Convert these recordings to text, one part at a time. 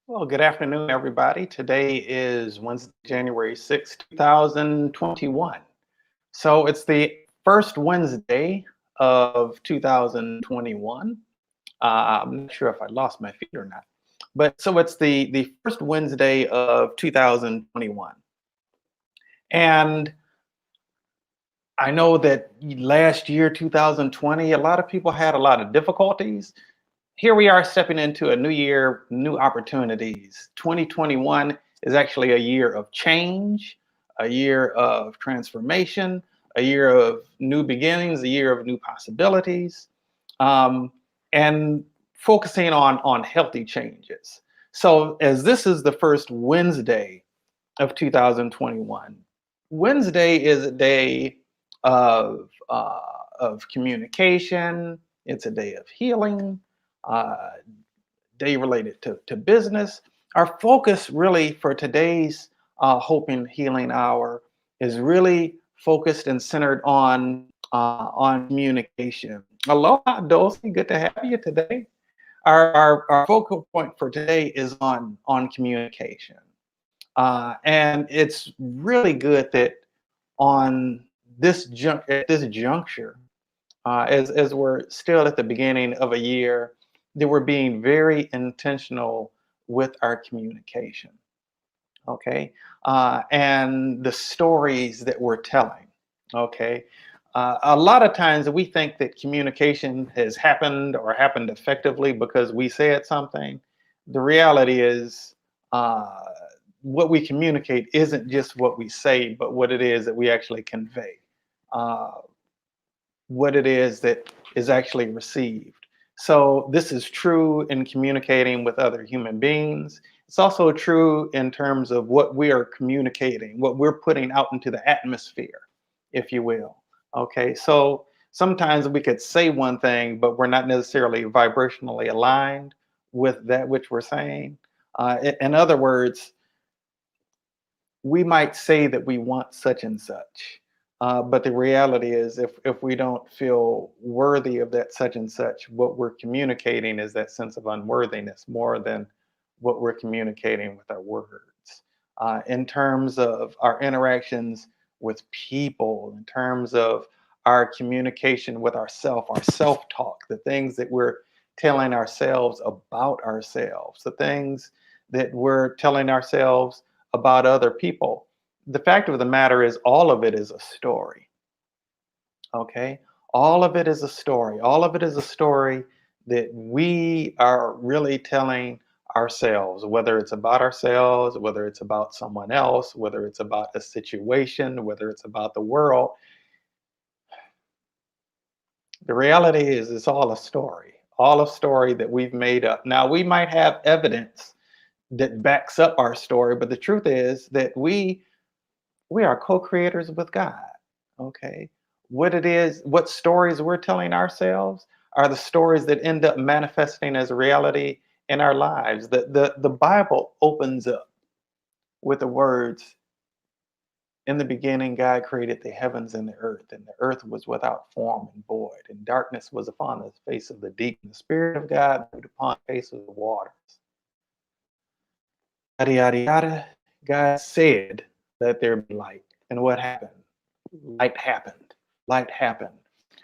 Well, good afternoon, everybody. Today is Wednesday, January 6th, 2021. So it's the first Wednesday of 2021. I'm not sure if I lost my feed or not, but so it's the first Wednesday of 2021. And I know that last year, 2020, a lot of people had a lot of difficulties. Here we are stepping into a new year, new opportunities. 2021 is actually a year of change, a year of transformation, a year of new beginnings, a year of new possibilities, um, and focusing on healthy changes. So, as this is the first Wednesday of 2021, Wednesday is a day of communication. It's a day of healing, uh, day related to business. Our focus really for today's Hope and Healing Hour is really focused and centered on communication. Aloha, Dulcie. Good to have you today. Our focal point for today is on communication. And it's really good that on at this juncture, as we're still at the beginning of a year, that we're being very intentional with our communication. Okay, and the stories that we're telling. Okay, a lot of times we think that communication has happened or happened effectively because we said something. The reality is, uh, what we communicate isn't just what we say, but what it is that we actually convey. Uh, what it is that is actually received. So this is true in communicating with other human beings. It's also true in terms of what we are communicating, what we're putting out into the atmosphere, if you will. Okay, so sometimes we could say one thing, but we're not necessarily vibrationally aligned with that which we're saying. In other words, we might say that we want such and such, but the reality is, if we don't feel worthy of that such and such, what we're communicating is that sense of unworthiness more than what we're communicating with our words. In terms of our interactions with people, in terms of our communication with ourself, our self talk, the things that we're telling ourselves about ourselves, the things that we're telling ourselves about other people. The fact of the matter is, all of it is a story. Okay. All of it is a story. All of it is a story that we are really telling ourselves, whether it's about ourselves, whether it's about someone else, whether it's about a situation, whether it's about the world. The reality is, it's all a story that we've made up. Now, we might have evidence that backs up our story, but the truth is that we are co-creators with God. Okay. What stories we're telling ourselves are the stories that end up manifesting as a reality in our lives. The Bible opens up with the words, in the beginning, God created the heavens and the earth was without form and void, and darkness was upon the face of the deep, and the Spirit of God moved upon the face of the waters. Yada, yada, yada. God said, let there be light. And what happened? Light happened. Light happened.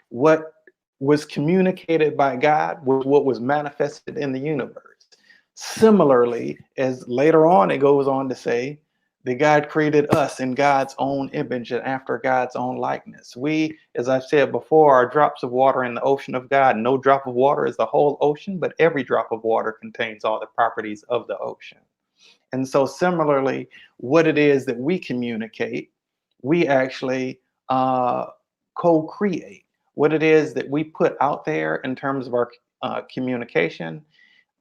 What was communicated by God was what was manifested in the universe. Similarly, as later on it goes on to say that God created us in God's own image and after God's own likeness. We, as I've said before, are drops of water in the ocean of God. No drop of water is the whole ocean, but every drop of water contains all the properties of the ocean. And so, similarly, what it is that we communicate, we actually uh, co create. What it is that we put out there in terms of our communication,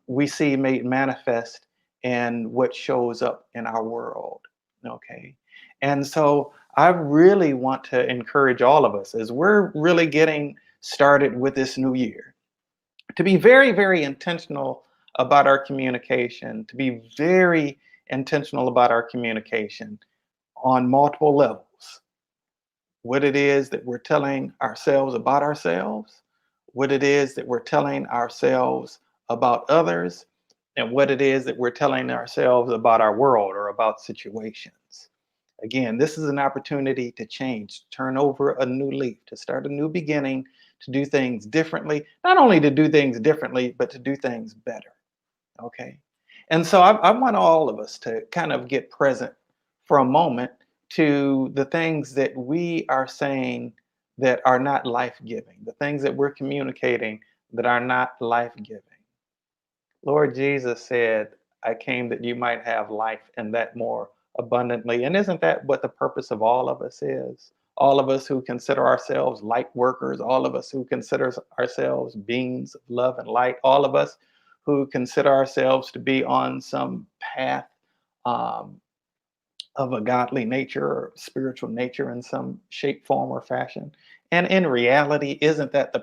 we see made manifest in what shows up in our world. Okay. And so, I really want to encourage all of us as we're really getting started with this new year to be very, very intentional about our communication, to be very intentional about our communication on multiple levels. What it is that we're telling ourselves about ourselves, what it is that we're telling ourselves about others, and what it is that we're telling ourselves about our world or about situations. Again, this is an opportunity to change, turn over a new leaf, to start a new beginning, to do things differently, not only to do things differently, but to do things better. Okay. And so I want all of us to kind of get present for a moment to the things that we are saying that are not life giving, the things that we're communicating that are not life giving. Lord Jesus said, I came that you might have life and that more abundantly. And isn't that what the purpose of all of us is? All of us who consider ourselves light workers, all of us who consider ourselves beings of love and light, all of us who consider ourselves to be on some path um, of a godly nature or spiritual nature in some shape, form, or fashion. And in reality, isn't that the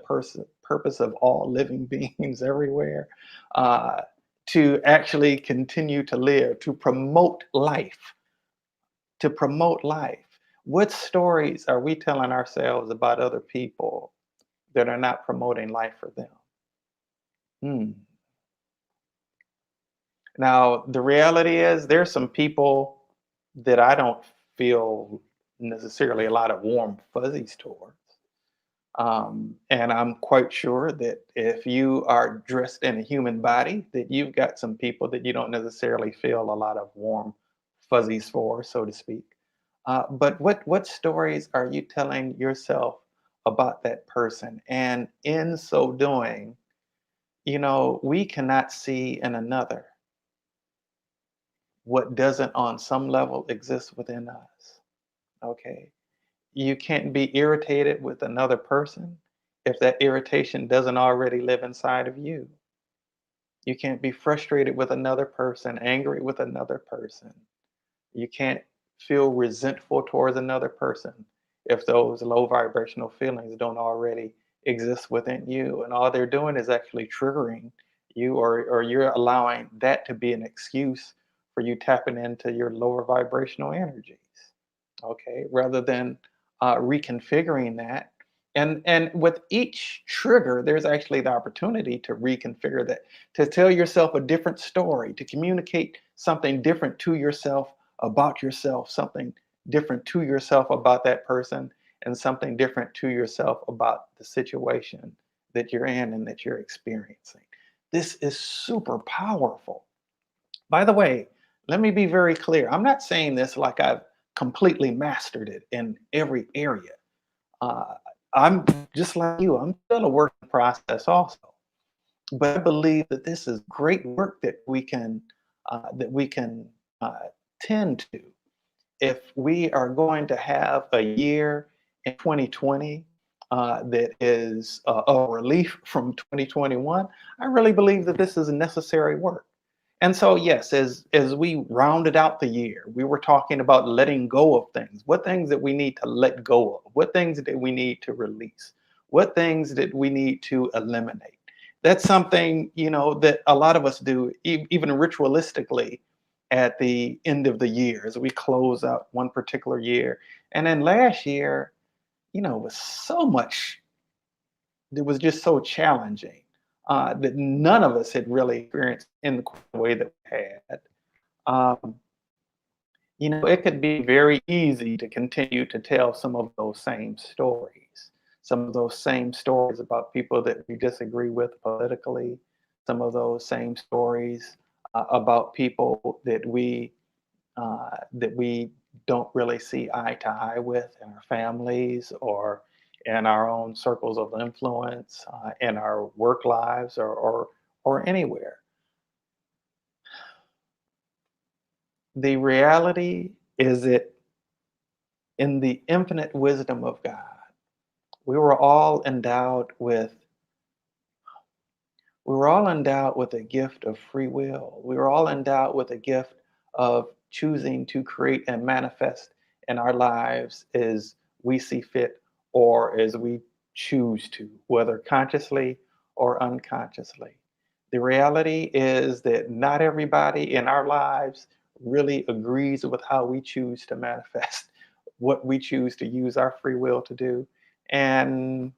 purpose of all living beings everywhere? Uh, to actually continue to live, to promote life, to promote life. What stories are we telling ourselves about other people that are not promoting life for them? Hmm. Now, the reality is there's some people that I don't feel necessarily a lot of warm fuzzies towards. And I'm quite sure that if you are dressed in a human body, that you've got some people that you don't necessarily feel a lot of warm fuzzies for, so to speak. But what stories are you telling yourself about that person? And in so doing, we cannot see in another what doesn't on some level exist within us. Okay. You can't be irritated with another person if that irritation doesn't already live inside of you. You can't be frustrated with another person, angry with another person. You can't feel resentful towards another person if those low vibrational feelings don't already exist within you. And all they're doing is actually triggering you, or you're allowing that to be an excuse for you tapping into your lower vibrational energies. Okay, rather than reconfiguring that. And with each trigger, there's actually the opportunity to reconfigure that, to tell yourself a different story, to communicate something different to yourself about yourself, something different to yourself about that person, and something different to yourself about the situation that you're in and that you're experiencing. This is super powerful. By the way, let me be very clear. I'm not saying this like I've completely mastered it in every area. Uh, I'm just like you, I'm still a work in process also. But I believe that this is great work that we can uh, tend to. If we are going to have a year in 2020 that is a relief from 2021, I really believe that this is necessary work. And so, yes, as we rounded out the year, we were talking about letting go of things. What things that we need to let go of? What things that we need to release? What things that we need to eliminate? That's something that a lot of us do, even ritualistically, at the end of the year as we close out one particular year. And then last year, was so much. It was just so challenging that none of us had really experienced in the way that we had. Um, it could be very easy to continue to tell some of those same stories, some of those same stories about people that we disagree with politically, some of those same stories about people that we don't really see eye to eye with in our families or in our own circles of influence, in our work lives, or anywhere. The reality is that in the infinite wisdom of God, we were all endowed with we were all endowed with a gift of free will. We were all endowed with a gift of choosing to create and manifest in our lives as we see fit or as we choose to, whether consciously or unconsciously. The reality is that not everybody in our lives really agrees with how we choose to manifest what we choose to use our free will to do. And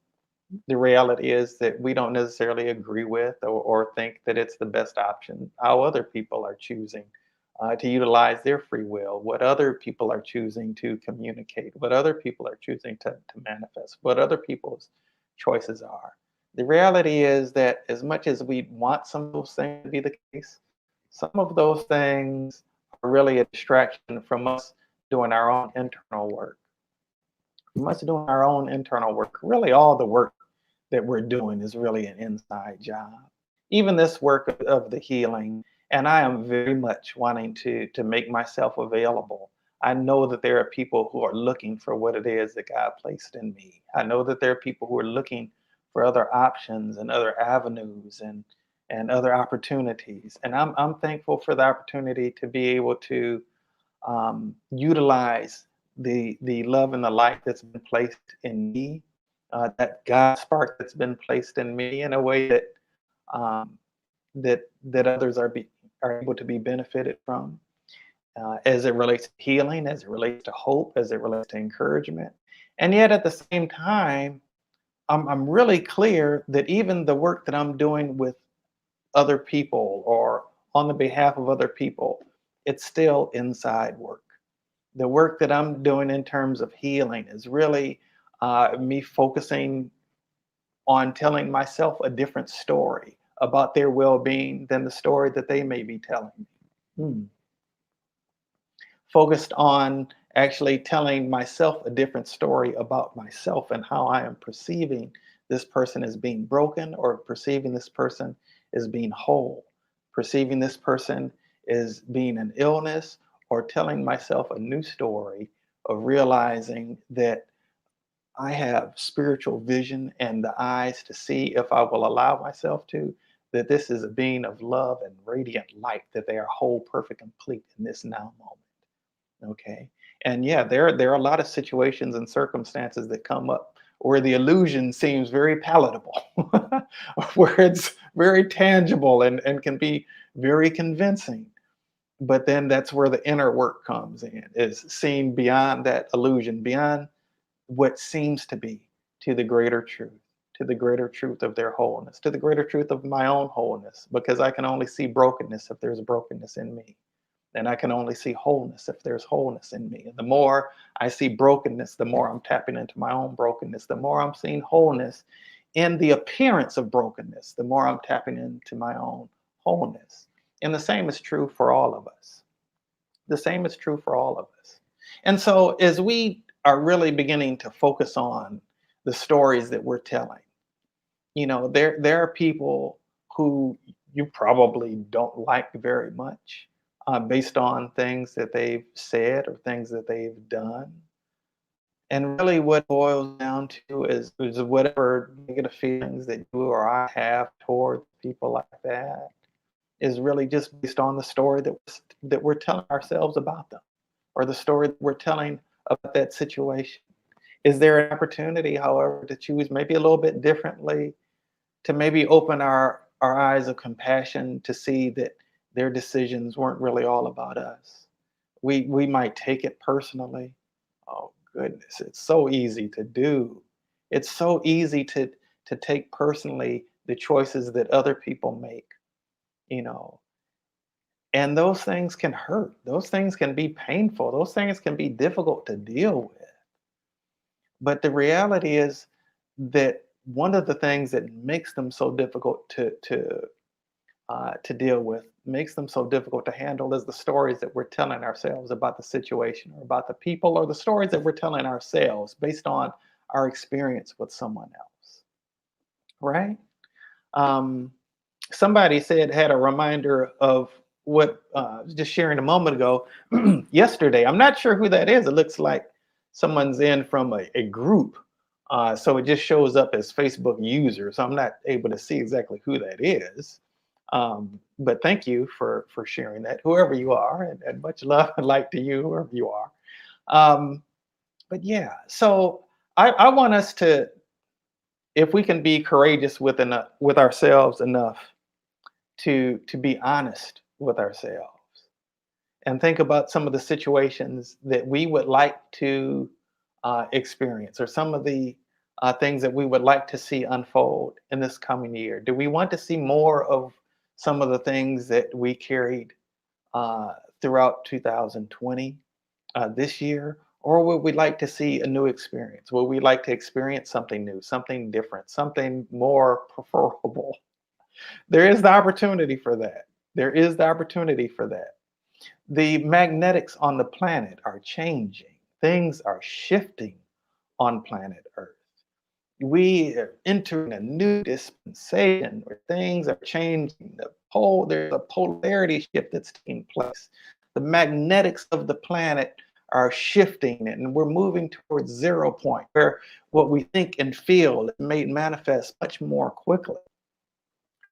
The reality is that we don't necessarily agree with or think that it's the best option. How other people are choosing to utilize their free will, what other people are choosing to communicate, what other people are choosing to manifest, what other people's choices are. The reality is that as much as we want some of those things to be the case, some of those things are really a distraction from us doing our own internal work. From us doing our own internal work. Really, all the work that we're doing is really an inside job. Even this work of the healing, and I am very much wanting to make myself available. I know that there are people who are looking for what it is that God placed in me. I know that there are people who are looking for other options and other avenues and other opportunities. And I'm thankful for the opportunity to be able to utilize the love and the light that's been placed in me, that God spark that's been placed in me in a way that um, that others are able to be benefited from, as it relates to healing, as it relates to hope, as it relates to encouragement, and yet at the same time, I'm really clear that even the work that I'm doing with other people or on the behalf of other people, it's still inside work. The work that I'm doing in terms of healing is really me focusing on telling myself a different story about their well being than the story that they may be telling me. Hmm. Focused on actually telling myself a different story about myself and how I am perceiving this person as being broken or perceiving this person as being whole, perceiving this person as being an illness, or telling myself a new story of realizing that I have spiritual vision and the eyes to see, if I will allow myself to, that this is a being of love and radiant light, that they are whole, perfect, complete in this now moment. Okay. And yeah, there are a lot of situations and circumstances that come up where the illusion seems very palatable, where it's very tangible and can be very convincing. But then that's where the inner work comes in, is seeing beyond that illusion, beyond what seems to be, to the greater truth, to the greater truth of their wholeness, to the greater truth of my own wholeness, because I can only see brokenness if there's brokenness in me. And I can only see wholeness if there's wholeness in me. And the more I see brokenness, the more I'm tapping into my own brokenness. The more I'm seeing wholeness in the appearance of brokenness, the more I'm tapping into my own wholeness. And the same is true for all of us. The same is true for all of us. And so, as we are really beginning to focus on the stories that we're telling, there are people who you probably don't like very much, based on things that they've said or things that they've done. And really, what boils down to is whatever negative feelings that you or I have towards people like that is really just based on the story that we're telling ourselves about them, or the story that we're telling about that situation. Is there an opportunity, however, to choose maybe a little bit differently, to maybe open our eyes of compassion to see that their decisions weren't really all about us? We might take it personally. Oh goodness, it's so easy to do. It's so easy to take personally the choices that other people make, you know. And those things can hurt. Those things can be painful. Those things can be difficult to deal with. But the reality is that one of the things that makes them so difficult to deal with, makes them so difficult to handle, is the stories that we're telling ourselves about the situation or about the people, or the stories that we're telling ourselves based on our experience with someone else, right? Um, Somebody said, had a reminder of what just sharing a moment ago, yesterday. I'm not sure who that is. It looks like someone's in from a group. So it just shows up as Facebook user. So I'm not able to see exactly who that is. But thank you for sharing that, whoever you are, and much love and light to you, whoever you are. Um, but yeah, so I want us to, if we can be courageous with ourselves enough to be honest with ourselves and think about some of the situations that we would like to experience, or some of the things that we would like to see unfold in this coming year? Do we want to see more of some of the things that we carried uh, throughout 2020 this year? Or would we like to see a new experience? Would we like to experience something new, something different, something more preferable? There is the opportunity for that. There is the opportunity for that. The magnetics on the planet are changing. Things are shifting on planet Earth. We are entering a new dispensation where things are changing. There's a polarity shift that's taking place. The magnetics of the planet are shifting, and we're moving towards 0 point, where what we think and feel is made manifest much more quickly.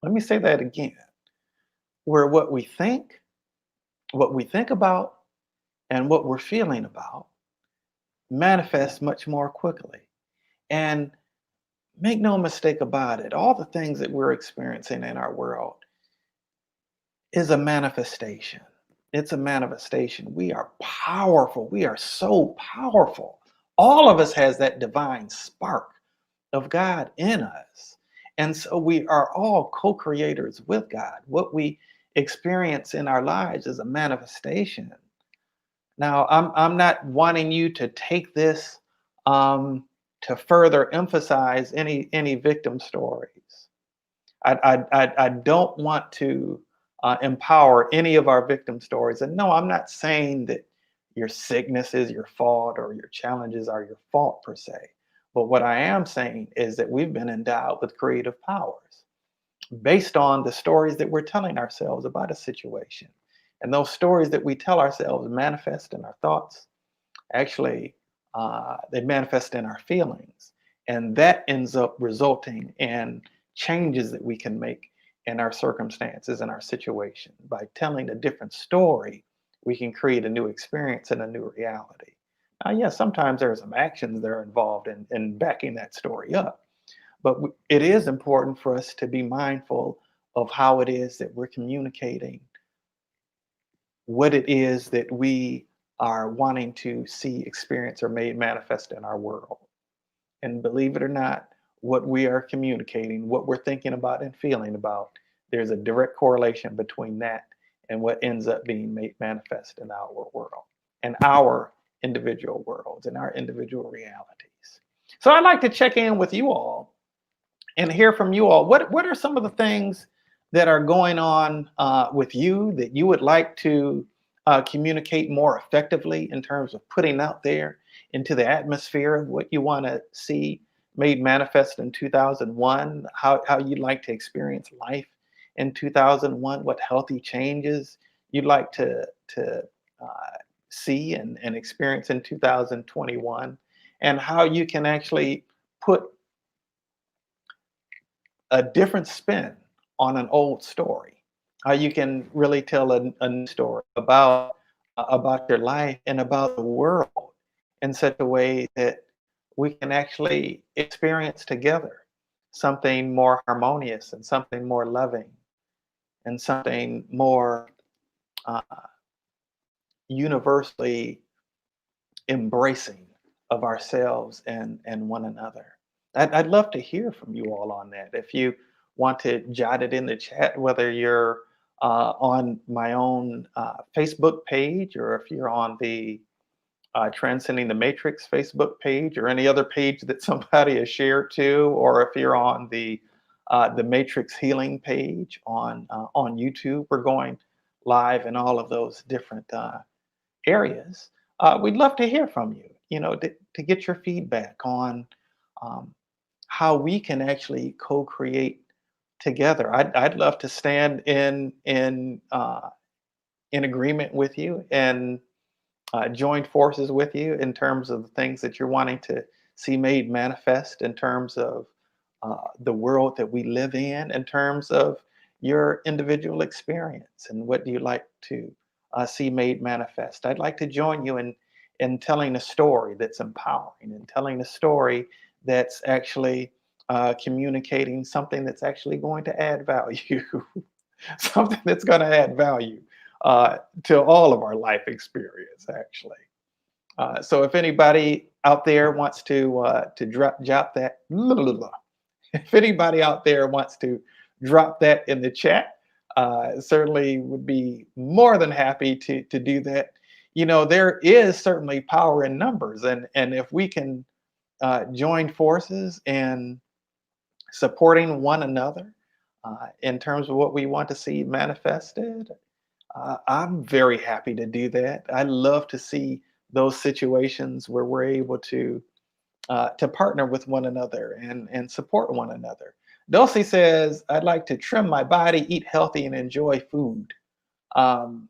Let me say that again. Where what we think about, and what we're feeling about manifests much more quickly. And make no mistake about it, all the things that we're experiencing in our world is a manifestation. It's a manifestation. We are powerful. We are so powerful. All of us has that divine spark of God in us. And so we are all co-creators with God. What we experience in our lives is a manifestation. Now, I'm not wanting you to take this to further emphasize any victim stories. I don't want to empower any of our victim stories. And no, I'm not saying that your sickness is your fault or your challenges are your fault per se. But what I am saying is that we've been endowed with creative powers based on the stories that we're telling ourselves about a situation. And those stories that we tell ourselves manifest in our thoughts. Actually, they manifest in our feelings. And that ends up resulting in changes that we can make in our circumstances and our situation. By telling a different story, we can create a new experience and a new reality. Now, yes, sometimes there are some actions that are involved in backing that story up. But it is important for us to be mindful of how it is that we're communicating what it is that we are wanting to see, experience, or made manifest in our world. And believe it or not, what we are communicating, what we're thinking about and feeling about, there's a direct correlation between that and what ends up being made manifest in our world and our individual worlds and our individual realities. So I'd like to check in with you all and hear from you all. What are some of the things that are going on with you that you would like to communicate more effectively in terms of putting out there into the atmosphere of what you want to see made manifest in 2001, how you'd like to experience life in 2001, what healthy changes you'd like to see and experience in 2021, and how you can actually put a different spin on an old story. How you can really tell a new story about your life and about the world in such a way that we can actually experience together something more harmonious and something more loving and something more uh, universally embracing of ourselves and one another. I'd love to hear from you all on that. If you want to jot it in the chat, whether you're on my own Facebook page or if you're on the Transcending the Matrix Facebook page or any other page that somebody has shared to, or if you're on the Matrix Healing page on YouTube, we're going live in all of those different areas. We'd love to hear from you. You know, to get your feedback on um, how we can actually co-create together. I'd love to stand in agreement with you and join forces with you in terms of the things that you're wanting to see made manifest in terms of the world that we live in terms of your individual experience and what do you like to see made manifest. I'd like to join you in telling a story that's empowering and telling a story that's actually communicating something that's actually going to add value, something that's going to add value to all of our life experience, actually. So if anybody out there wants to drop that, if anybody out there wants to drop that in the chat, certainly would be more than happy to do that. There is certainly power in numbers, and if we can join forces in supporting one another in terms of what we want to see manifested, I'm very happy to do that. I love to see those situations where we're able to partner with one another and support one another. Dulcie says, "I'd like to trim my body, eat healthy, and enjoy food. Um,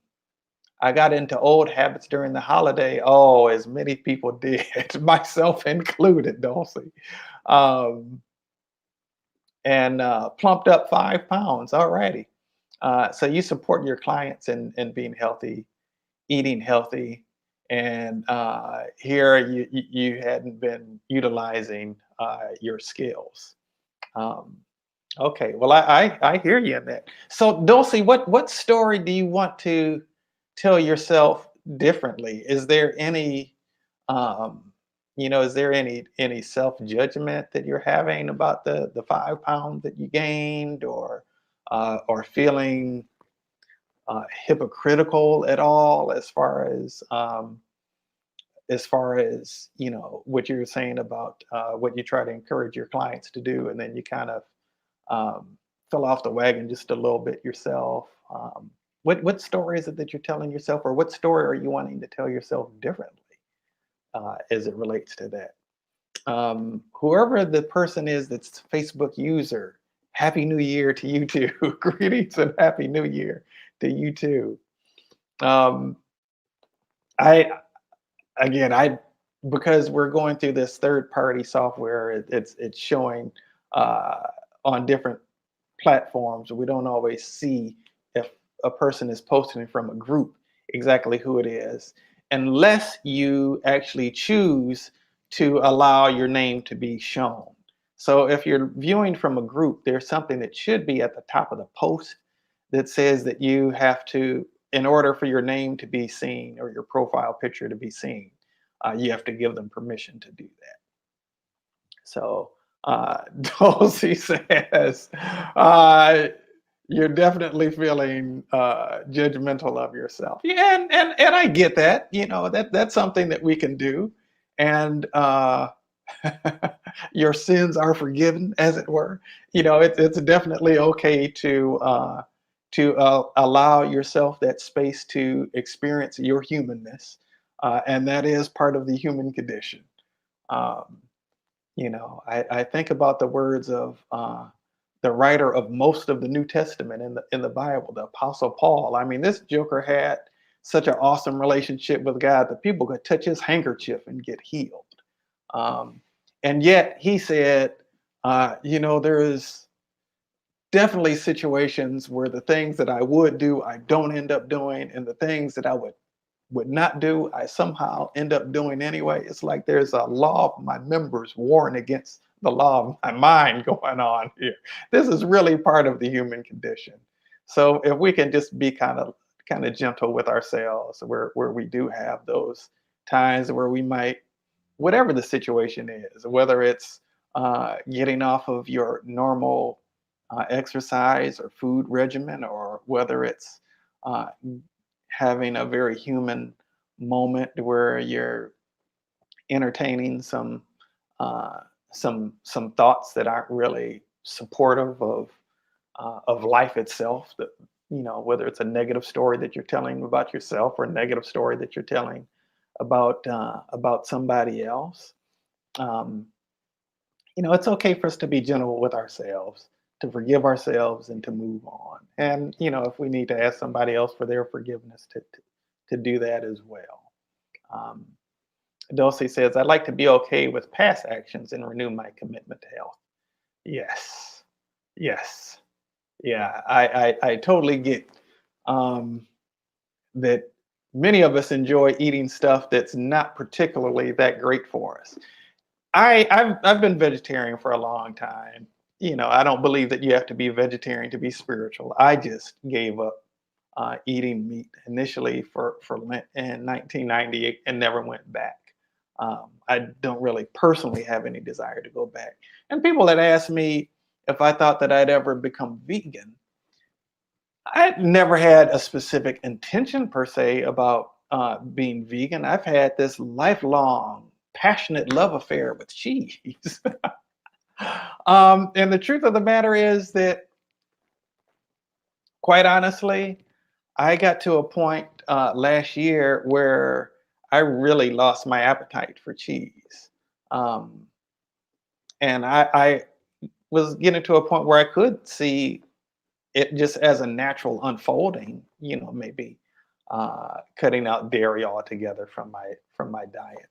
I got into old habits during the holiday. Oh, as many people did, myself included, Dulcie. Um, and plumped up 5 pounds. All righty. So you support your clients in being healthy, eating healthy, and here you hadn't been utilizing your skills. Um, okay, well I hear you in that. So Dulcie, what story do you want to tell yourself differently? Is there any um, is there any self judgment that you're having about the 5 pounds that you gained, or feeling hypocritical at all as far as what you're saying about what you try to encourage your clients to do, and then you kind of fell off the wagon just a little bit yourself. What story is it that you're telling yourself, or what story are you wanting to tell yourself differently as it relates to that? Whoever the person is that's Facebook user, Happy New Year to you too. Greetings and Happy New Year to you too. Um, I again, I because we're going through this third party software, it's showing uh, on different platforms. We don't always see if a person is posting from a group exactly who it is, unless you actually choose to allow your name to be shown. So if you're viewing from a group, there's something that should be at the top of the post that says that you have to, in order for your name to be seen or your profile picture to be seen, you have to give them permission to do that. So Dulcie says, you're definitely feeling judgmental of yourself. Yeah, and I get that. That's something that we can do, and your sins are forgiven, as it were. It's definitely okay to allow yourself that space to experience your humanness, and that is part of the human condition. Um, I think about the words of the writer of most of the New Testament in the Bible, the Apostle Paul. I mean, this joker had such an awesome relationship with God that people could touch his handkerchief and get healed. Um, and yet he said, there is definitely situations where the things that I would do, I don't end up doing, and the things that I would not do, I somehow end up doing anyway. It's like there's a law of my members warring against the law of my mind going on here. This is really part of the human condition. So if we can just be kind of gentle with ourselves, where we do have those times where we might, whatever the situation is, whether it's getting off of your normal exercise or food regimen, or whether it's uh, having a very human moment where you're entertaining uh, some thoughts that aren't really supportive of life itself. That whether it's a negative story that you're telling about yourself, or a negative story that you're telling about somebody else. Um, it's okay for us to be gentle with ourselves, to forgive ourselves, and to move on. And if we need to ask somebody else for their forgiveness, to do that as well. Um, Dulcie says, "I'd like to be okay with past actions and renew my commitment to health." Yes, yes, yeah. I totally get um, that. Many of us enjoy eating stuff that's not particularly that great for us. I've been vegetarian for a long time. I don't believe that you have to be a vegetarian to be spiritual. I just gave up eating meat initially for Lent in 1998 and never went back. I don't really personally have any desire to go back. And people that ask me if I thought that I'd ever become vegan, I never had a specific intention per se about being vegan. I've had this lifelong, passionate love affair with cheese. And the truth of the matter is that, quite honestly, I got to a point last year where I really lost my appetite for cheese. Um, and I was getting to a point where I could see it just as a natural unfolding, maybe cutting out dairy altogether from my diet.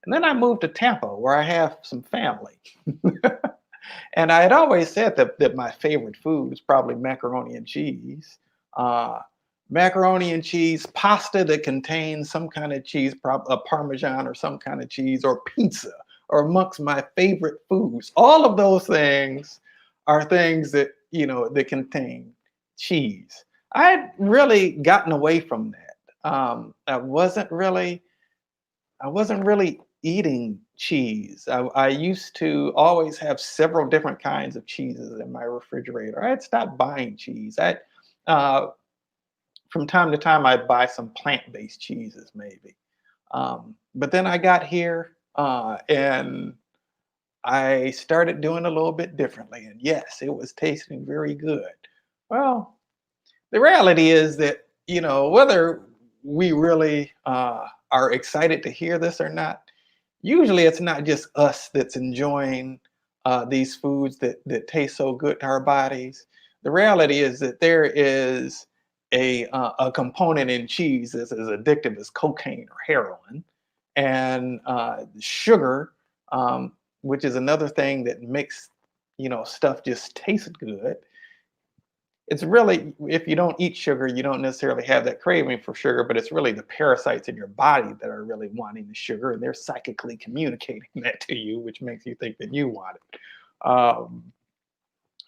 And then I moved to Tampa, where I have some family. And I had always said that my favorite food is probably macaroni and cheese. Uh, Macaroni and cheese, pasta that contains some kind of cheese, a Parmesan or some kind of cheese, or pizza, are amongst my favorite foods. All of those things are things that, that contain cheese. I had really gotten away from that. I wasn't really eating cheese. I used to always have several different kinds of cheeses in my refrigerator. I had stopped buying cheese. From time to time, I'd buy some plant-based cheeses, maybe. But then I got here and I started doing a little bit differently. And yes, it was tasting very good. Well, the reality is that, whether we really are excited to hear this or not, usually it's not just us that's enjoying these foods that taste so good to our bodies. The reality is that there is a component in cheese that's as addictive as cocaine or heroin, and sugar, which is another thing that makes stuff just taste good. It's really, if you don't eat sugar, you don't necessarily have that craving for sugar, but it's really the parasites in your body that are really wanting the sugar, and they're psychically communicating that to you, which makes you think that you want it.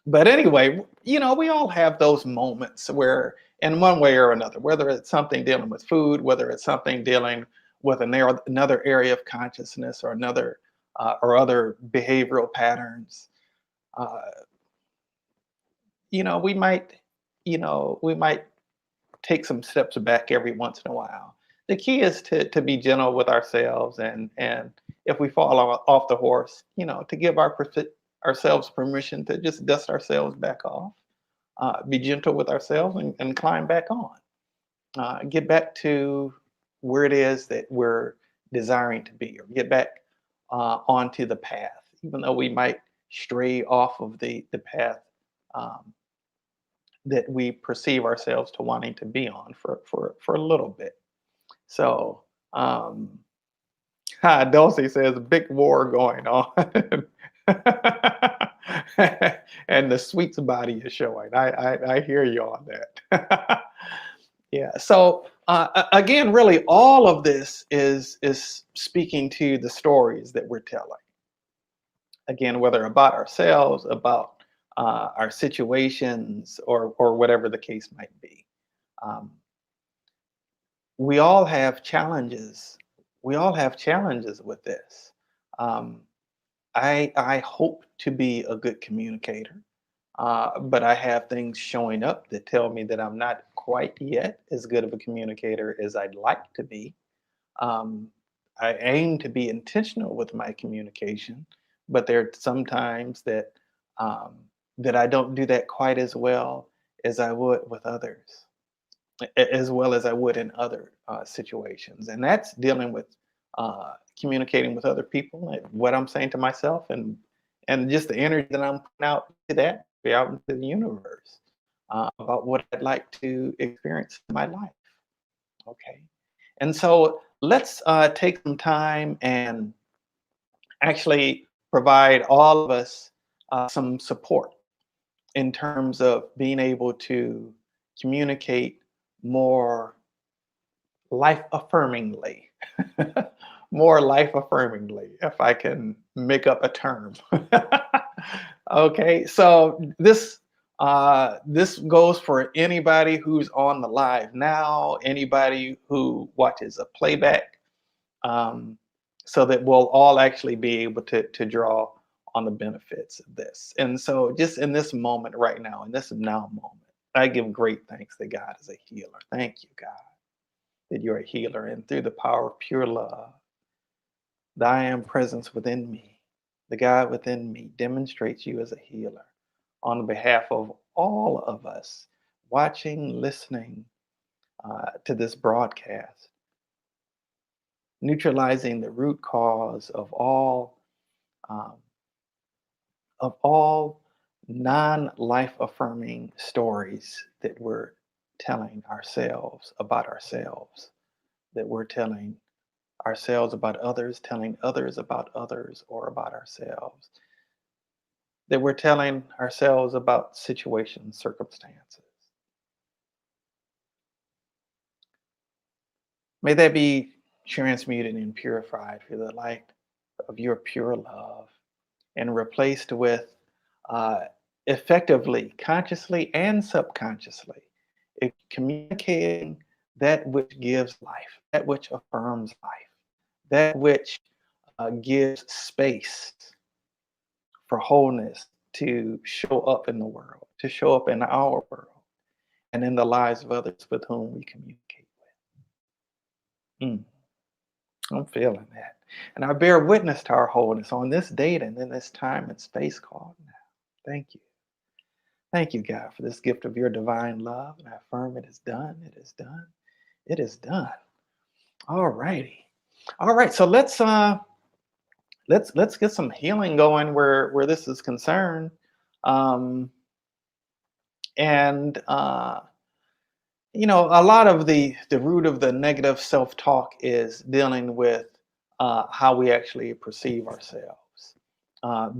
But anyway, we all have those moments where, in one way or another, whether it's something dealing with food, whether it's something dealing with another area of consciousness, or another or other behavioral patterns, uh, we might, we might take some steps back every once in a while. The key is to be gentle with ourselves, and if we fall off the horse, to give ourselves permission to just dust ourselves back off, be gentle with ourselves, and climb back on, get back to where it is that we're desiring to be, or get back onto the path, even though we might stray off of the path um, that we perceive ourselves to wanting to be on for a little bit. So, Dulcie says, big war going on. And the sweets body is showing. I hear you on that. Yeah. So again, really, all of this is speaking to the stories that we're telling. Again, whether about ourselves, about our situations, or whatever the case might be. Um, we all have challenges. We all have challenges with this. Um, I hope to be a good communicator, but I have things showing up that tell me that I'm not quite yet as good of a communicator as I'd like to be. Um, I aim to be intentional with my communication, but there are some times um, that I don't do that quite as well as I would with others, as well as I would in other situations. And that's dealing with communicating with other people, and what I'm saying to myself, and just the energy that I'm putting out to that, out into the universe, about what I'd like to experience in my life. Okay. And so let's take some time and actually provide all of us some support in terms of being able to communicate more life affirmingly. More life affirmingly, if I can make up a term. Okay, so this This goes for anybody who's on the live now, anybody who watches a playback, um, so that we'll all actually be able to draw on the benefits of this. And so, just in this moment right now, in this now moment, I give great thanks that God is a healer. Thank you, God, that you're a healer. And through the power of pure love, the I am presence within me, the God within me demonstrates you as a healer on behalf of all of us watching, listening to this broadcast, neutralizing the root cause um, of all non-life affirming stories that we're telling ourselves about ourselves, that we're telling ourselves about others, telling others about others or about ourselves, that we're telling ourselves about situations, circumstances. May that be transmuted and purified for the light of your pure love and replaced with uh, effectively, consciously and subconsciously, communicating that which gives life, that which affirms life, that which gives space for wholeness to show up in the world, to show up in our world, and in the lives of others with whom we communicate with. I'm feeling that. And I bear witness to our wholeness on this date and in this time and space called now. Thank you. Thank you, God, for this gift of your divine love. And I affirm it is done. It is done. It is done. All righty. All right. So let's get some healing going where this is concerned. Um, and a lot of the root of the negative self-talk is dealing with how we actually perceive ourselves,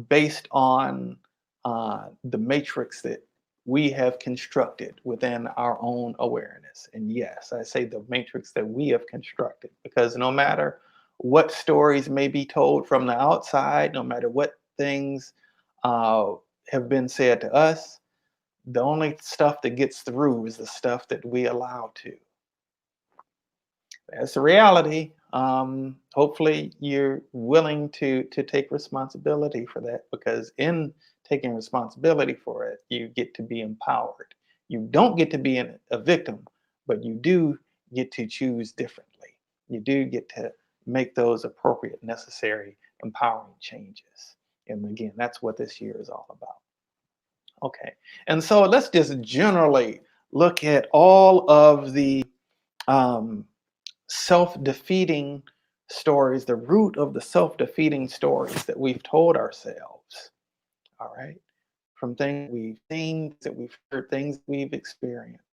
based on the matrix that we have constructed within our own awareness. And yes, I say the matrix that we have constructed, because no matter what stories may be told from the outside, no matter what things uh, have been said to us, the only stuff that gets through is the stuff that we allow to. That's the reality. Hopefully, you're willing to take responsibility for that, because in taking responsibility for it, you get to be empowered. You don't get to be a victim, but you do get to choose differently. You do get to make those appropriate, necessary, empowering changes. And again, that's what this year is all about. Okay. And so let's just generally look at all of the um, self defeating stories, the root of the self defeating stories that we've told ourselves. All right. From things we've seen, that we've heard, things we've experienced,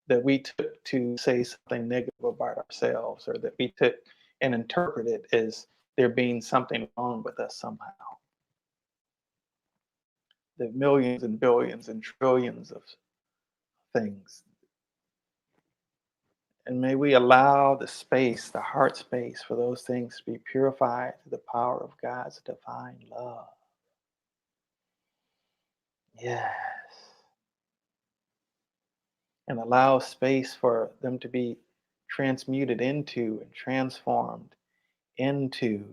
that we took to say something negative about ourselves, or that we took and interpreted as there being something wrong with us somehow. The millions and billions and trillions of things. And may we allow the space, the heart space, for those things to be purified through the power of God's divine love. Yes. And allow space for them to be transmuted into and transformed into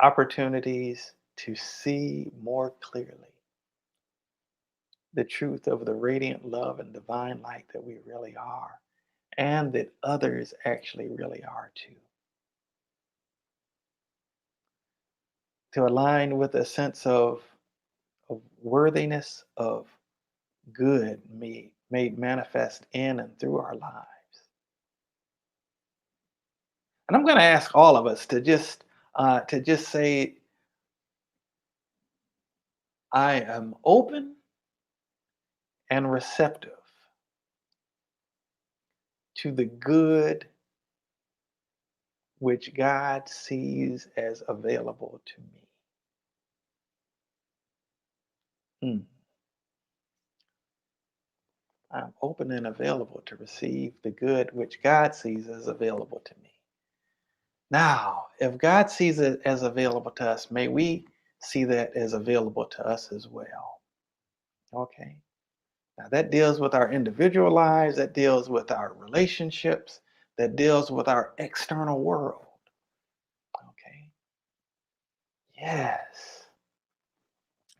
opportunities to see more clearly the truth of the radiant love and divine light that we really are, and that others actually really are too. To align with a sense of worthiness, of good made manifest in and through our lives. And I'm going to ask all of us to just say, I am open and receptive to the good which God sees as available to me. Mm. I'm open and available to receive the good which God sees as available to me. Now, if God sees it as available to us, may we see that as available to us as well. Okay. Now that deals with our individual lives, that deals with our relationships, that deals with our external world. Okay. Yes.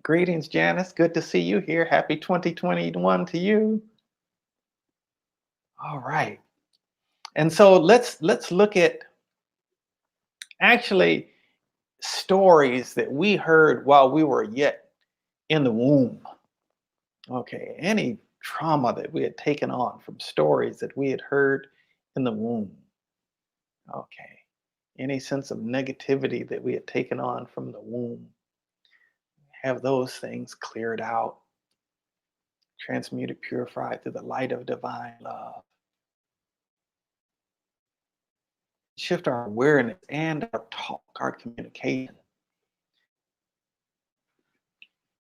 Greetings, Janice. Good to see you here. Happy 2021 to you. All right. And so let's look at actually stories that we heard while we were yet in the womb. Okay. Any trauma that we had taken on from stories that we had heard in the womb. Okay. Any sense of negativity that we had taken on from the womb. Have those things cleared out, transmuted, purified through the light of divine love. Shift our awareness and our talk, our communication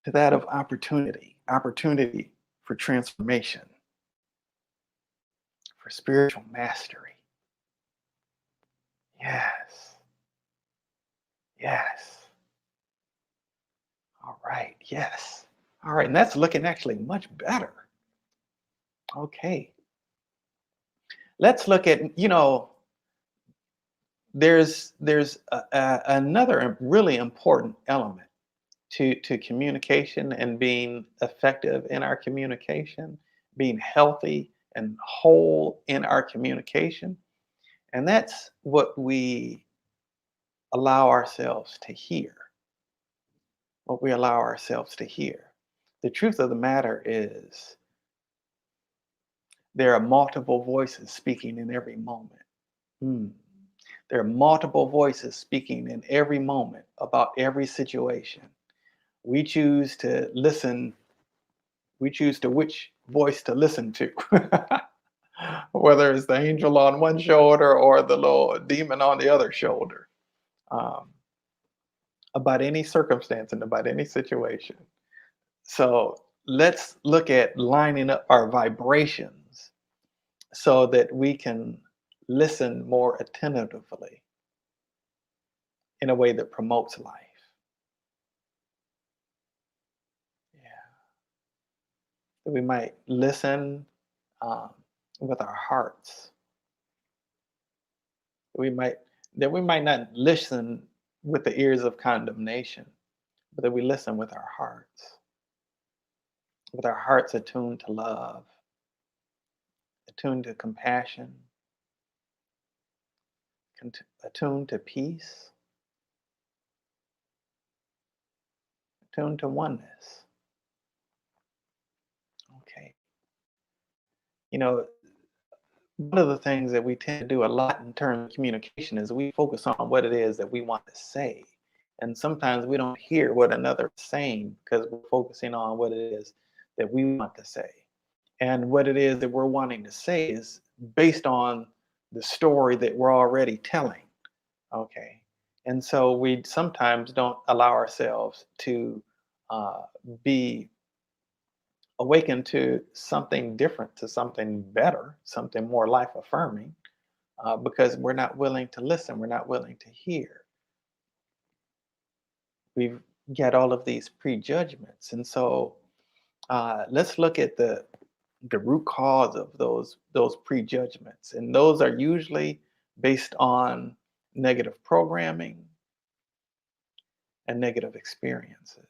to that of opportunity for transformation, for spiritual mastery. Yes, yes. All right, yes. All right, and that's looking actually much better. Okay. Let's look at, another really important element to communication and being effective in our communication, being healthy and whole in our communication. And that's what we allow ourselves to hear. What we allow ourselves to hear. The truth of the matter is, there are multiple voices speaking in every moment. Hmm. There are multiple voices speaking in every moment about every situation. We choose to listen, we choose to which voice to listen to. Whether it's the angel on one shoulder or the little demon on the other shoulder. Um, about any circumstance and about any situation. So let's look at lining up our vibrations so that we can listen more attentively in a way that promotes life. Yeah. That we might listen um, with our hearts. We might that we might not listen with the ears of condemnation, but that we listen with our hearts attuned to love, attuned to compassion, attuned to peace, attuned to oneness. Okay. You know, one of the things that we tend to do a lot in terms of communication is we focus on what it is that we want to say. And sometimes we don't hear what another is saying because we're focusing on what it is that we want to say. And what it is that we're wanting to say is based on the story that we're already telling. Okay. And so we sometimes don't allow ourselves to uh, be awakened to something different, to something better, something more life affirming, because we're not willing to listen, we're not willing to hear. We've got all of these prejudgments. And so let's look at the root cause of those prejudgments. And those are usually based on negative programming and negative experiences.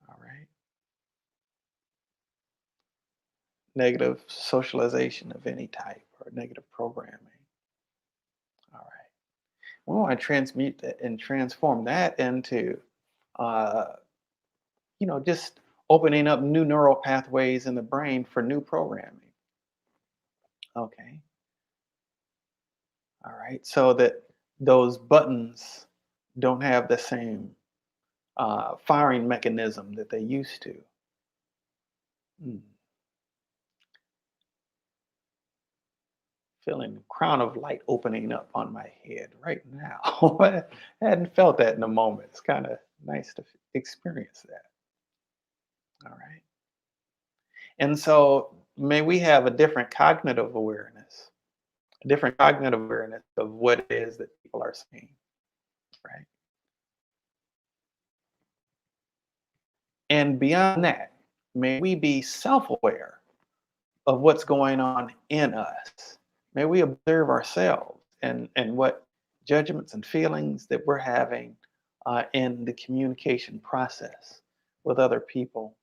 All right. Negative socialization of any type or negative programming. All right. We want to transmute that and transform that into, uh, just opening up new neural pathways in the brain for new programming. Okay. All right. So that those buttons don't have the same firing mechanism that they used to. Mm. Feeling the crown of light opening up on my head right now. I hadn't felt that in a moment. It's kind of nice to experience that. All right. And so may we have a different cognitive awareness, a different cognitive awareness of what it is that people are saying. Right. And beyond that, may we be self-aware of what's going on in us. May we observe ourselves and what judgments and feelings that we're having in the communication process with other people.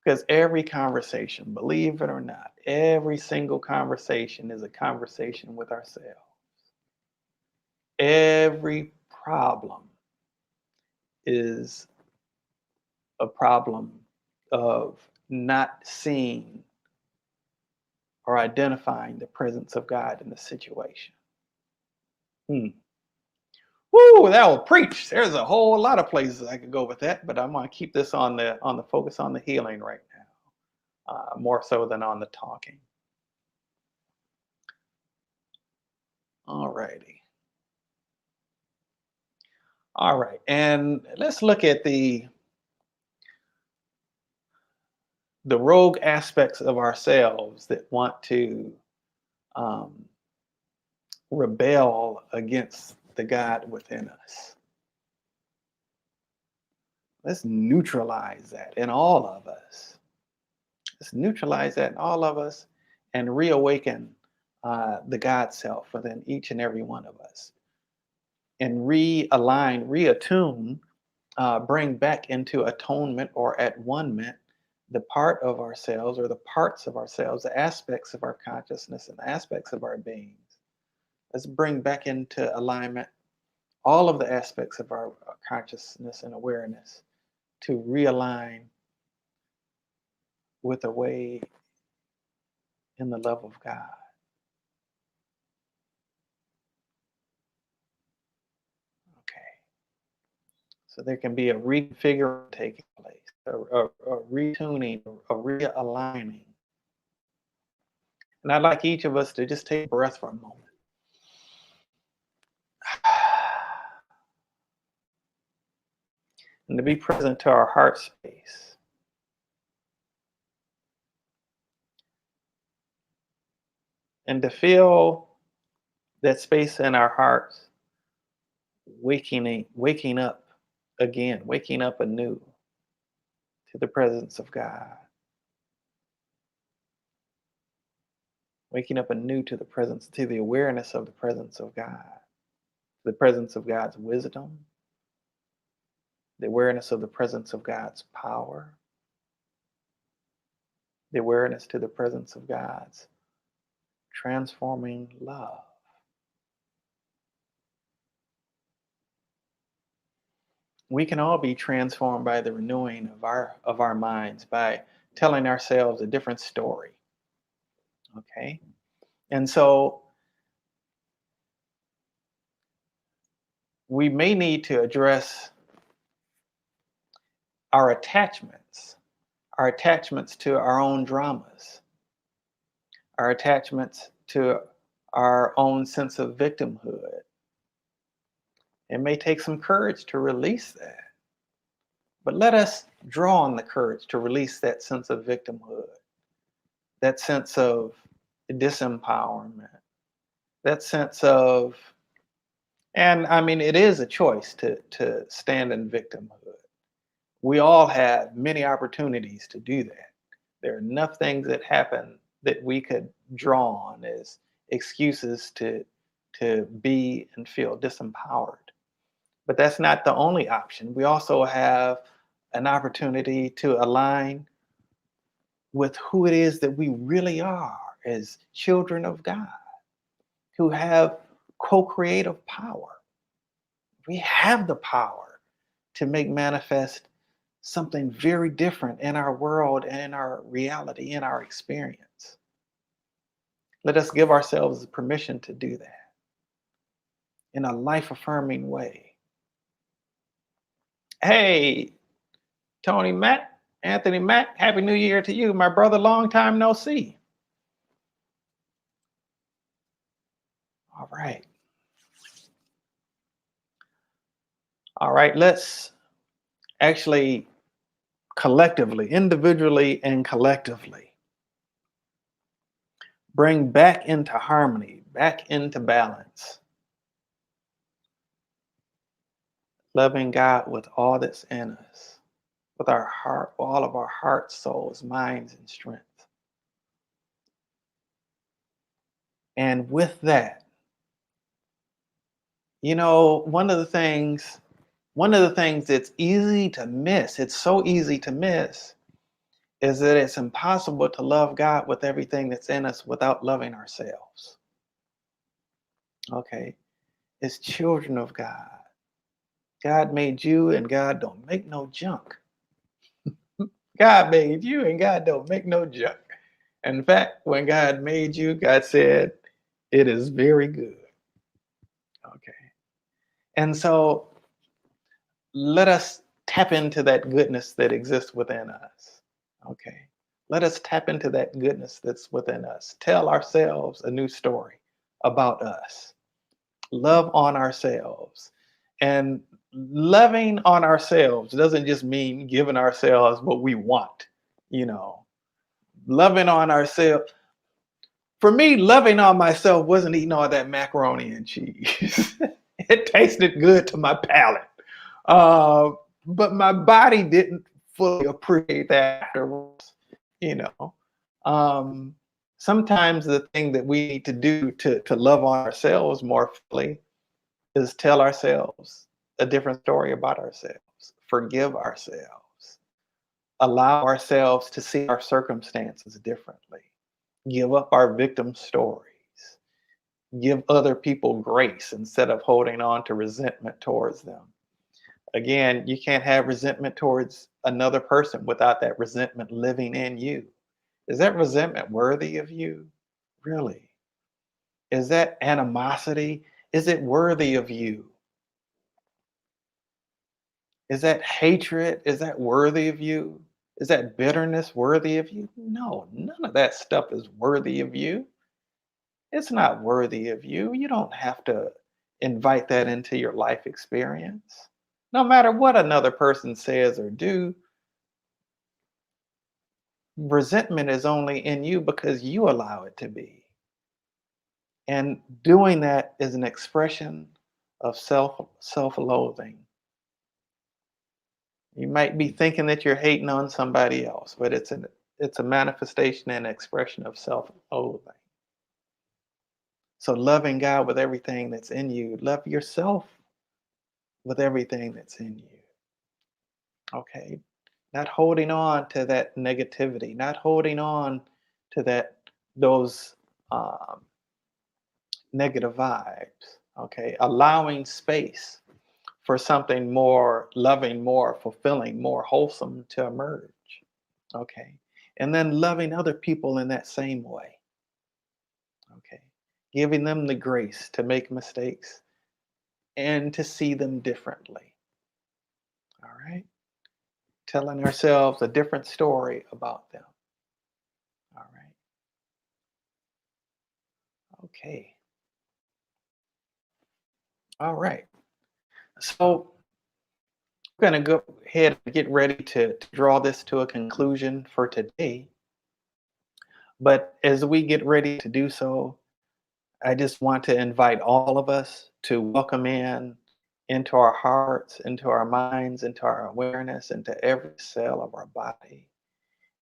Because every conversation, believe it or not, every single conversation is a conversation with ourselves. Every problem is a problem of not seeing or identifying the presence of God in the situation. Hmm. Woo, that will preach. There's a whole lot of places I could go with that, but I'm going to keep this on the focus on the healing right now, more so than on the talking. All righty. All right, and let's look at the rogue aspects of ourselves that want to um, rebel against the God within us. Let's neutralize that in all of us. Let's neutralize that in all of us and reawaken the God self within each and every one of us and realign, reattune, bring back into atonement or at one-ment the part of ourselves or the parts of ourselves, the aspects of our consciousness and the aspects of our beings. Let's bring back into alignment all of the aspects of our consciousness and awareness to realign with a way in the love of God. Okay. So there can be a reconfiguring taking place, a retuning, a realigning. And I'd like each of us to just take a breath for a moment. And to be present to our heart space. And to feel that space in our hearts waking up again, waking up anew to the presence of God. Waking up anew to the presence, to the awareness of the presence of God, the presence of God's wisdom, the awareness of the presence of God's power, the awareness to the presence of God's transforming love. We can all be transformed by the renewing of our minds, by telling ourselves a different story. Okay? And so we may need to address our attachments to our own dramas, our attachments to our own sense of victimhood. It may take some courage to release that, but let us draw on the courage to release that sense of victimhood, that sense of disempowerment, that sense of, and I mean, it is a choice to stand in victimhood. We all have many opportunities to do that. There are enough things that happen that we could draw on as excuses to be and feel disempowered. But that's not the only option. We also have an opportunity to align with who it is that we really are as children of God, who have co-creative power. We have the power to make manifest something very different in our world and in our reality, in our experience. Let us give ourselves permission to do that in a life-affirming way. Hey, Tony Matt, Anthony Matt, Happy New Year to you, my brother, long time no see. All right. All right, let's actually collectively, individually and collectively, bring back into harmony, back into balance, loving God with all that's in us. with our heart, all of our hearts, souls, minds, and strength. And with that, one of the things that's easy to miss, it's so easy to miss, is that it's impossible to love God with everything that's in us without loving ourselves. Okay? As children of God, God made you and God don't make no junk. God made you and God don't make no junk. In fact, when God made you, God said, it is very good. Okay. And so let us tap into that goodness that exists within us. Okay. Let us tap into that goodness that's within us. Tell ourselves a new story about us. Love on ourselves. And loving on ourselves doesn't just mean giving ourselves what we want, you know. Loving on ourselves. For me, loving on myself wasn't eating all that macaroni and cheese. It tasted good to my palate. Uh, but my body didn't fully appreciate that afterwards, you know. Um, Sometimes the thing that we need to do to love on ourselves more fully is tell ourselves a different story about ourselves, forgive ourselves, allow ourselves to see our circumstances differently, give up our victim stories, give other people grace instead of holding on to resentment towards them. Again, you can't have resentment towards another person without that resentment living in you. Is that resentment worthy of you? Really? Is that animosity? Is it worthy of you? Is that hatred? Is that worthy of you? Is that bitterness worthy of you? No, none of that stuff is worthy of you. It's not worthy of you. You don't have to invite that into your life experience. No matter what another person says or do, resentment is only in you because you allow it to be. And doing that is an expression of self-loathing. You might be thinking that you're hating on somebody else, but it's a manifestation and expression of self-loathing. So loving God with everything that's in you, love yourself with everything that's in you. Okay? Not holding on to that negativity, not holding on to those um, negative vibes. Okay? Allowing space for something more loving, more fulfilling, more wholesome to emerge. Okay? And then loving other people in that same way. Okay? Giving them the grace to make mistakes and to see them differently. All right? Telling ourselves a different story about them. All right. Okay. All right. So we're going to go ahead and get ready to draw this to a conclusion for today. But as we get ready to do so, I just want to invite all of us to welcome into our hearts, into our minds, into our awareness, into every cell of our body,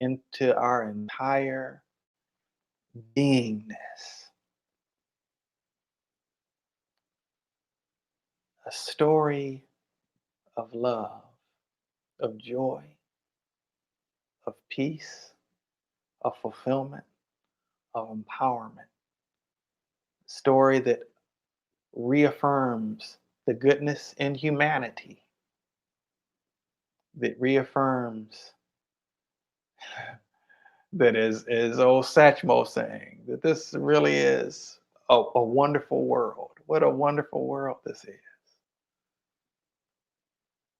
into our entire beingness, a story of love, of joy, of peace, of fulfillment, of empowerment. Story that reaffirms the goodness in humanity, that reaffirms that is old Satchmo saying, that this really is a wonderful world. What a wonderful world this is.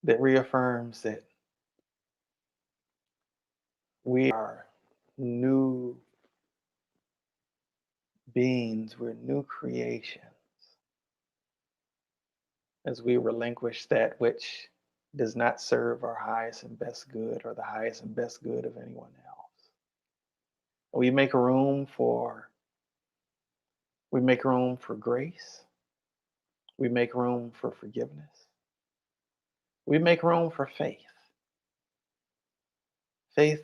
That reaffirms that we are new beings, we're new creations as we relinquish that which does not serve our highest and best good or the highest and best good of anyone else. We make room for grace. We make room for forgiveness. We make room for faith. faith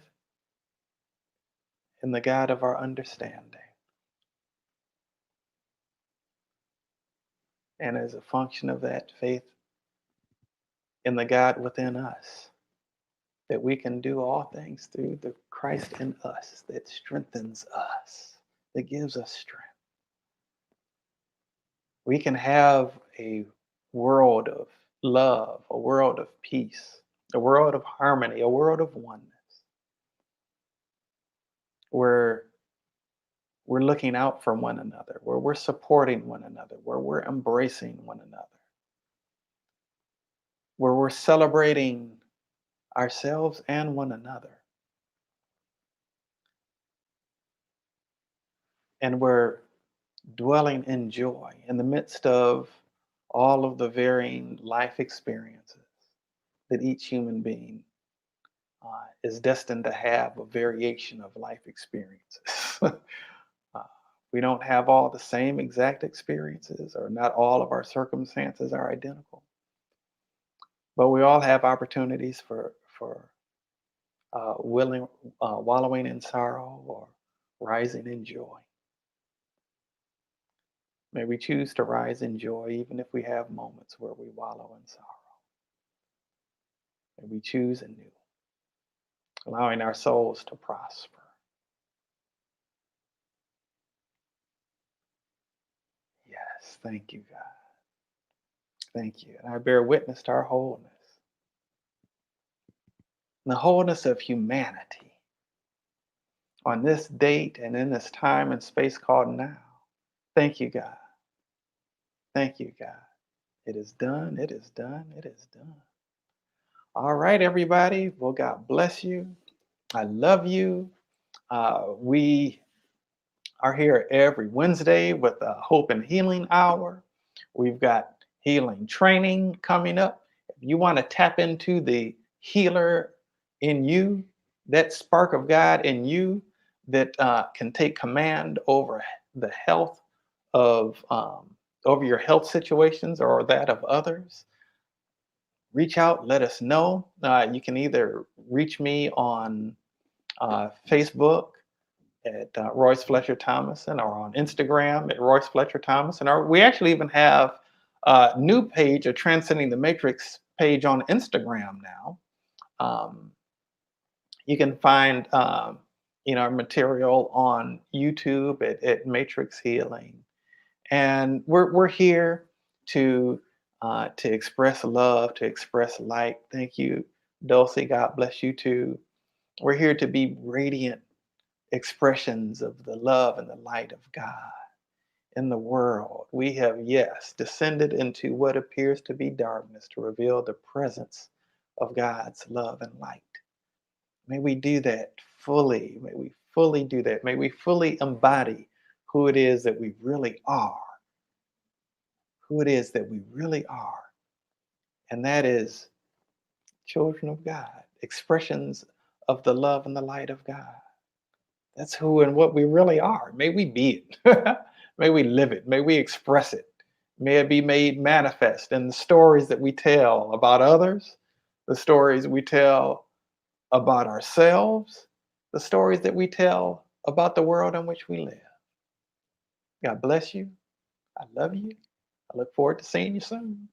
in the God of our understanding. And as a function of that faith in the God within us, that we can do all things through the Christ in us that strengthens us, that gives us strength. We can have a world of love, a world of peace, a world of harmony, a world of oneness, where we're looking out for one another, where we're supporting one another, where we're embracing one another, where we're celebrating ourselves and one another, and we're dwelling in joy in the midst of all of the varying life experiences that each human being is destined to have a variation of life experiences. We don't have all the same exact experiences, or not all of our circumstances are identical, but we all have opportunities for wallowing in sorrow or rising in joy. May we choose to rise in joy even if we have moments where we wallow in sorrow. May we choose anew, allowing our souls to prosper. Yes, thank you, God. Thank you. And I bear witness to our wholeness, and the wholeness of humanity on this date and in this time and space called now. Thank you, God. Thank you, God. It is done. It is done. It is done. All right, everybody. Well, God bless you. I love you. We are here every Wednesday with a Hope and Healing Hour. We've got healing training coming up. If you want to tap into the healer in you, that spark of God in you that can take command over the health of over your health situations or that of others, reach out, let us know. You can either reach me on Facebook at Royce Fletcher Thomason, or on Instagram at Royce Fletcher Thomason, or we actually even have a new page, a Transcending the Matrix page on Instagram now. You can find our material on YouTube at Matrix Healing, and we're here to express love, to express light. Thank you, Dulcie. God bless you too. We're here to be radiant expressions of the love and the light of God in the world. We have, yes, descended into what appears to be darkness to reveal the presence of God's love and light. May we do that fully. May we fully do that. May we fully embody who it is that we really are. Who it is that we really are. And that is children of God, expressions of the love and the light of God. That's who and what we really are. May we be it. May we live it. May we express it. May it be made manifest in the stories that we tell about others, the stories we tell about ourselves, the stories that we tell about the world in which we live. God bless you. I love you. I look forward to seeing you soon.